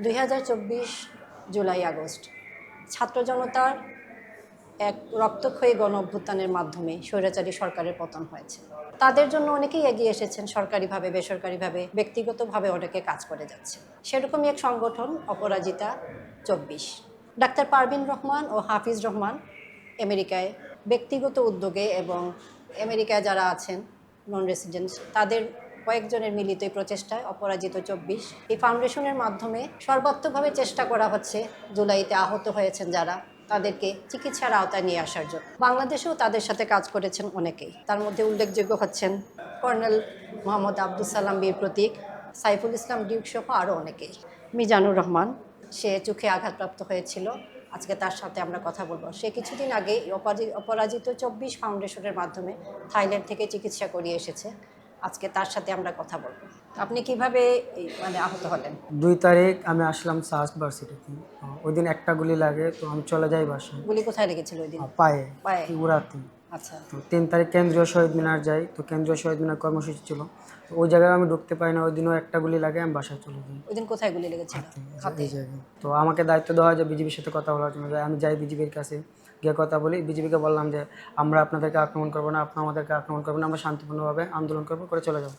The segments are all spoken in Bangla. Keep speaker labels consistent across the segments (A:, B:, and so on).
A: 2024 জুলাই আগস্ট ছাত্র জনতার এক রক্তক্ষয়ী গণ অভ্যুত্থানের মাধ্যমে স্বৈরাচারী সরকারের পতন হয়েছে। তাদের জন্য অনেকেই এগিয়ে এসেছেন, সরকারিভাবে বেসরকারিভাবে ব্যক্তিগতভাবে অনেকে কাজ করে যাচ্ছে। সেরকমই এক সংগঠন অপরাজিতা 24। ডাক্তার পারভিন রহমান ও হাফিজ রহমান আমেরিকায় ব্যক্তিগত উদ্যোগে এবং আমেরিকায় যারা আছেন নন রেসিডেন্ট তাদের কয়েকজনের মিলিত প্রচেষ্টায় অপরাজিত 24 এই ফাউন্ডেশনের মাধ্যমে সর্বাত্মকভাবে চেষ্টা করা হচ্ছে জুলাইতে আহত হয়েছেন যারা তাদেরকে চিকিৎসার আওতায় নিয়ে আসার জন্য। বাংলাদেশেও তাদের সাথে কাজ করেছেন অনেকেই, তার মধ্যে উল্লেখযোগ্য হচ্ছেন কর্নেল মোহাম্মদ আব্দুল সালাম বীর প্রতীক, সাইফুল ইসলাম ডিউক সহ আরও অনেকেই। মিজানুর রহমান, সে চোখে আঘাতপ্রাপ্ত হয়েছিল, আজকে তার সাথে আমরা কথা বলবো। সে কিছুদিন আগে অপরাজিত 24 ফাউন্ডেশনের মাধ্যমে থাইল্যান্ড থেকে চিকিৎসা করিয়ে এসেছে, আজকে তার সাথে আমরা কথা বলবো। আপনি কিভাবে আহত হলেন?
B: 2 তারিখ আমি আসলাম সাউথ ভার্সিটিতে। ওই দিন একটা গুলি লাগে, তো আমি চলে যাই বাসায়।
A: গুলি কোথায় লেগেছিল ওই দিন?
B: পায়ে
A: পায়ে।
B: উড়াতে।
A: আচ্ছা।
B: তো 3 তারিখ কেন্দ্রীয় শহীদ মিনার যাই, তো কেন্দ্রীয় শহীদ মিনার কর্মসূচি ছিল, তো ওই জায়গায় আমি ঢুকতে পারি না। ওই দিনও একটা গুলি লাগে, আমি বাসায় চলে যাই।
A: ওই দিন কোথায় গুলি লেগেছিল?
B: এই জায়গায়। তো আমাকে দায়িত্ব দেওয়া হয় যে বিজিবির সাথে কথা বলার জন্য। আমি যাই বিজিবির কাছে, গিয়ে কথা বলি। বিজিবিকে বললাম যে আমরা আপনাদেরকে আক্রমণ করবো না, আপনারা আমাদেরকে আক্রমণ করবেন না, আমরা শান্তিপূর্ণভাবে আন্দোলন করবো, করে চলে যাবো।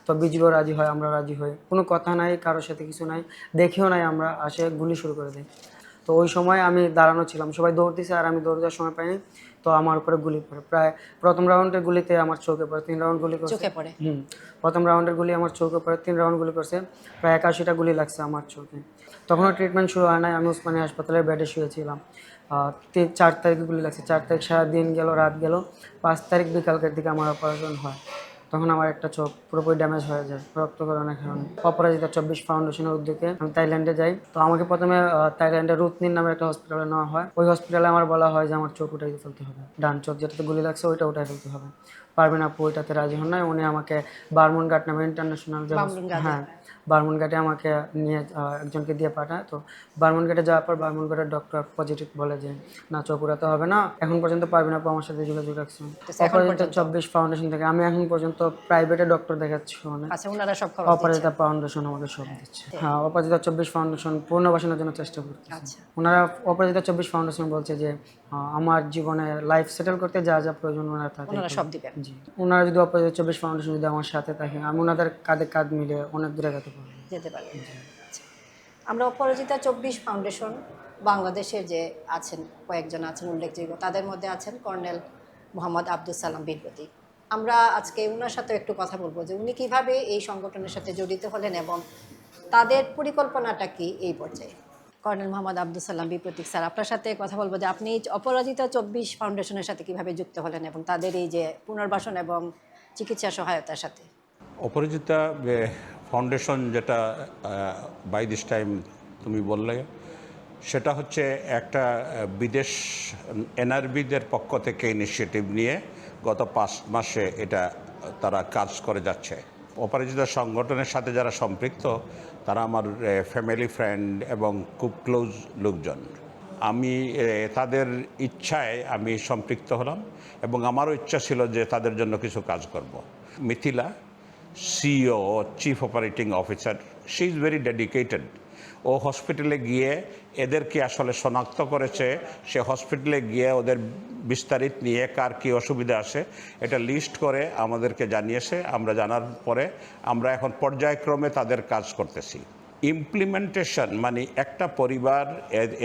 B: তো বিজিবিও রাজি হয়, আমরা রাজি হই, কোনো কথা নাই, কারোর সাথে কিছু নাই, দেখেও নাই, আমরা আসে গুলি শুরু করে দিই। তো ওই সময় আমি দাঁড়ানো ছিলাম, সবাই দৌড় দিছে আর আমি দৌড় দেওয়ার সময় পাইনি, তো আমার উপরে গুলি পড়ে। প্রায় প্রথম রাউন্ডের গুলিতে আমার চোখে পড়ে, 3 রাউন্ড গুলি করছে।
A: চোখে পড়ে?
B: প্রথম রাউন্ডের গুলি আমার চোখে পড়ে, 3 রাউন্ড গুলি করছে, প্রায় 81টা গুলি লাগছে আমার চোখে। তখনও ট্রিটমেন্ট শুরু হয় নাই, আমি উসমানী হাসপাতালের বেডে শুয়েছিলাম। 4 তারিখে গুলি লাগছে, 4 তারিখ সারাদিন গেল, রাত গেল। 5 তারিখ বিকালকের দিকে আমার অপারেশন হয়। তখন আমার একটা চোখ পুরোপুরি ড্যামেজ হয়ে যায় রক্তক্ষরণের কারণে। অপরাজিতা 24 ফাউন্ডেশনের উদ্যোগে আমি থাইল্যান্ডে যাই। তো আমাকে প্রথমে থাইল্যান্ডের রুতনির নামে একটা হসপিটালে নেওয়া হয়। ওই হসপিটালে আমার বলা হয় যে আমার চোখ উঠাই ফেলতে হবে, ডান চোখ যেটাতে গুলি লাগছে ওইটা উঠাই ফেলতে হবে। পারবেন আপু ওইটাতে রাজি হন নাই। উনি আমাকে বারমুনঘাট নামে ইন্টারন্যাশনাল যে, হ্যাঁ, বারমুনঘাটে আমাকে নিয়ে একজনকে দিয়ে পাঠায়। তো বারমুনঘাটে যাওয়ার পর বারমুনঘাটের ডক্টর পজিটিভ বলে যে না, চোখ উড়াতে হবে না। এখন পর্যন্ত পারবেন আপু আমার সাথে যোগাযোগ রাখছেন অপরাজিতা 24 ফাউন্ডেশন থেকে। আমি এখন পর্যন্ত প্রাইভেটে ডক্টর দেখাচ্ছি অনেক।
A: আচ্ছা, ওনারা সব খরচ
B: অপরাজিতা ফাউন্ডেশন আমাকে সব দিচ্ছে। হ্যাঁ, অপরাজিতা 24 ফাউন্ডেশন পুনর্বাসনের জন্য চেষ্টা করছে।
A: আচ্ছা।
B: ওনারা অপরাজিতা 24 ফাউন্ডেশন বলছে যে আমার জীবনে লাইফ সেটেল করতে যা যা প্রয়োজন ওনারা
A: ওনারা সব দিবেন।
B: জি, ওনারা যদি অপরাজিতা 24 ফাউন্ডেশন যদি আমার সাথে থাকে, আমি ওনাদের কাঁধে কাঁধ মিলে অনেক দূরে যেতে পারবো।
A: আচ্ছা। আমরা অপরাজিতা 24 ফাউন্ডেশন বাংলাদেশের যে আছেন, কয়েকজন আছেন উল্লেখযোগ্য, তাদের মধ্যে আছেন কর্নেল মোহাম্মদ আব্দুল সালাম বীর প্রতীক। আমরা আজকে ওনার সাথে একটু কথা বলবো যে উনি কিভাবে এই সংগঠনের সাথে জড়িত হলেন এবং তাদের পরিকল্পনাটা কি এই পর্যায়ে। কর্নেল মোহাম্মদ আব্দুল সালাম বীর প্রতীক স্যার, আপনার সাথে কথা বলবো যে আপনি অপরাজিতা 24 ফাউন্ডেশনের সাথে কিভাবে যুক্ত হলেন এবং তাদের এই যে পুনর্বাসন এবং চিকিৎসা সহায়তার সাথে।
C: অপরাজিতা ফাউন্ডেশন যেটা বাই দিস টাইম তুমি বললে, সেটা হচ্ছে একটা বিদেশ এনআরবিদের পক্ষ থেকে ইনিশিয়েটিভ নিয়ে গত 5 মাসে এটা তারা কাজ করে যাচ্ছে। অপরাজিতা সংগঠনের সাথে যারা সম্পৃক্ত তারা আমার ফ্যামিলি ফ্রেন্ড এবং খুব ক্লোজ লোকজন। আমি তাদের ইচ্ছায় আমি সম্পৃক্ত হলাম এবং আমারও ইচ্ছা ছিল যে তাদের জন্য কিছু কাজ করব। Mithila, CEO, chief operating officer, she is very dedicated. ও হসপিটালে গিয়ে এদেরকে আসলে শনাক্ত করেছে। সে হসপিটালে গিয়ে ওদের বিস্তারিত নিয়ে কার কী অসুবিধা আসে এটা লিস্ট করে আমাদেরকে জানিয়েছে। আমরা জানার পরে আমরা এখন পর্যায়ক্রমে তাদের কাজ করতেছি। ইমপ্লিমেন্টেশন মানে একটা পরিবার,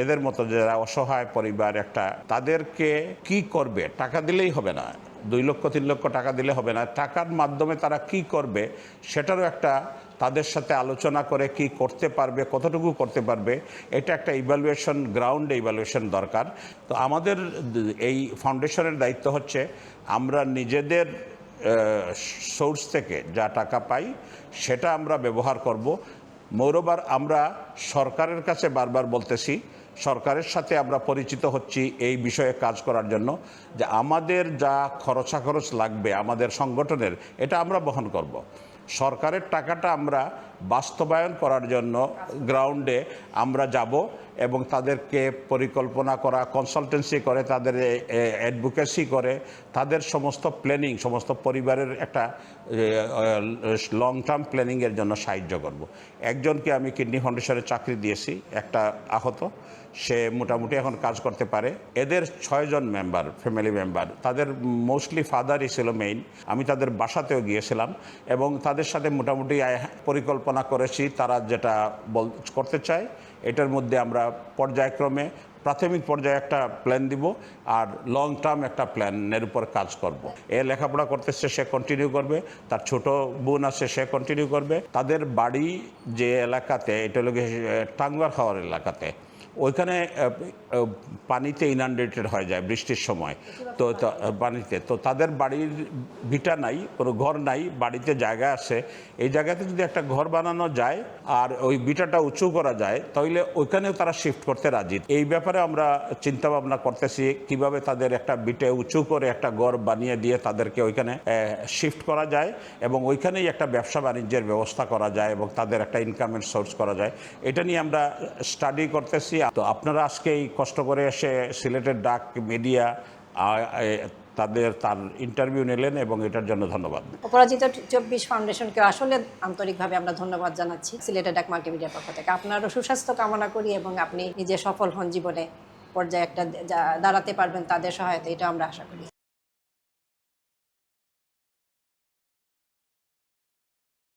C: এদের মতো যারা অসহায় পরিবার, একটা তাদেরকে কি করবে, টাকা দিলেই হবে না, 2 লক্ষ 3 লক্ষ টাকা দিলে হবে না, টাকার মাধ্যমে তারা কি করবে সেটারও একটা তাদের সাথে আলোচনা করে কি করতে পারবে, কতটুকু করতে পারবে, এটা একটা ইভ্যালুয়েশন, গ্রাউন্ড ইভ্যালুয়েশন দরকার। তো আমাদের এই ফাউন্ডেশনের দায়িত্ব হচ্ছে আমরা নিজেদের সোর্স থেকে যা টাকা পাই সেটা আমরা ব্যবহার করব। মোরওভার আমরা সরকারের কাছে বারবার বলতেছি, সরকারের সাথে আমরা পরিচিত হচ্ছি এই বিষয়ে কাজ করার জন্য, যে আমাদের যা খরচ লাগবে আমাদের সংগঠনের এটা আমরা বহন করব। সরকারের টাকাটা আমরা বাস্তবায়ন করার জন্য গ্রাউন্ডে আমরা যাব এবং তাদেরকে পরিকল্পনা করা, কনসালটেন্সি করে, তাদের অ্যাডভোকেসি করে, তাদের সমস্ত প্ল্যানিং, সমস্ত পরিবারের একটা লং টার্ম প্ল্যানিংয়ের জন্য সাহায্য করব। একজনকে আমি কিডনি ফাউন্ডেশনে চাকরি দিয়েছি, একটা আহত, সে মোটামুটি এখন কাজ করতে পারে। এদের 6 জন মেম্বার, ফ্যামিলি মেম্বার, তাদের মোস্টলি ফাদারই ছিল মেইন। আমি তাদের বাসাতেও গিয়েছিলাম এবং তাদের সাথে মোটামুটি পরিকল্পনা করেছি তারা যেটা করতে চায়। এটার মধ্যে আমরা পর্যায়ক্রমে প্রাথমিক পর্যায়ে একটা প্ল্যান দিব আর লং টার্ম একটা প্ল্যানের উপর কাজ করব। এ লেখাপড়া করতেছে, সে কন্টিনিউ করবে, তার ছোট বোন আছে, সে কন্টিনিউ করবে। তাদের বাড়ি যে এলাকাতে, এটা হলো টাঙ্গার হাওয়ার এলাকাতে, ওইখানে পানিতে ইনান্ডেটেড হয়ে যায় বৃষ্টির সময়। তো পানিতে তো তাদের বাড়ির ভিটা নাই, কোনো ঘর নাই, বাড়িতে জায়গা আছে। এই জায়গাতে যদি একটা ঘর বানানো যায় আর ওই ভিটাটা উঁচু করা যায়, তাহলে ওইখানেও তারা শিফট করতে রাজি। এই ব্যাপারে আমরা চিন্তা ভাবনা করতেছি কিভাবে তাদের একটা ভিটে উঁচু করে একটা ঘর বানিয়ে দিয়ে তাদেরকে ওইখানে শিফট করা যায় এবং ওইখানেই একটা ব্যবসা বাণিজ্যের ব্যবস্থা করা যায় এবং তাদের একটা ইনকামের সোর্স করা যায়। এটা নিয়ে আমরা স্টাডি করতেছি। তো আপনারা আজকে এই কষ্ট করে এসে সিলেটের ডাক মিডিয়া তার ইন্টারভিউ নিলেন এবং এটার জন্য ধন্যবাদ।
A: অপরাজিতা 24 ফাউন্ডেশনকে আসলে আন্তরিকভাবে আমরা ধন্যবাদ জানাচ্ছি সিলেটের ডাক মাল্টিমিডিয়ার পক্ষ থেকে। আপনারও সুস্বাস্থ্য কামনা করি এবং আপনি নিজে সফল হন জীবনে, পর্যায়ে একটা দাঁড়াতে পারবেন তাদের সহায়তা, এটা আমরা আশা করি।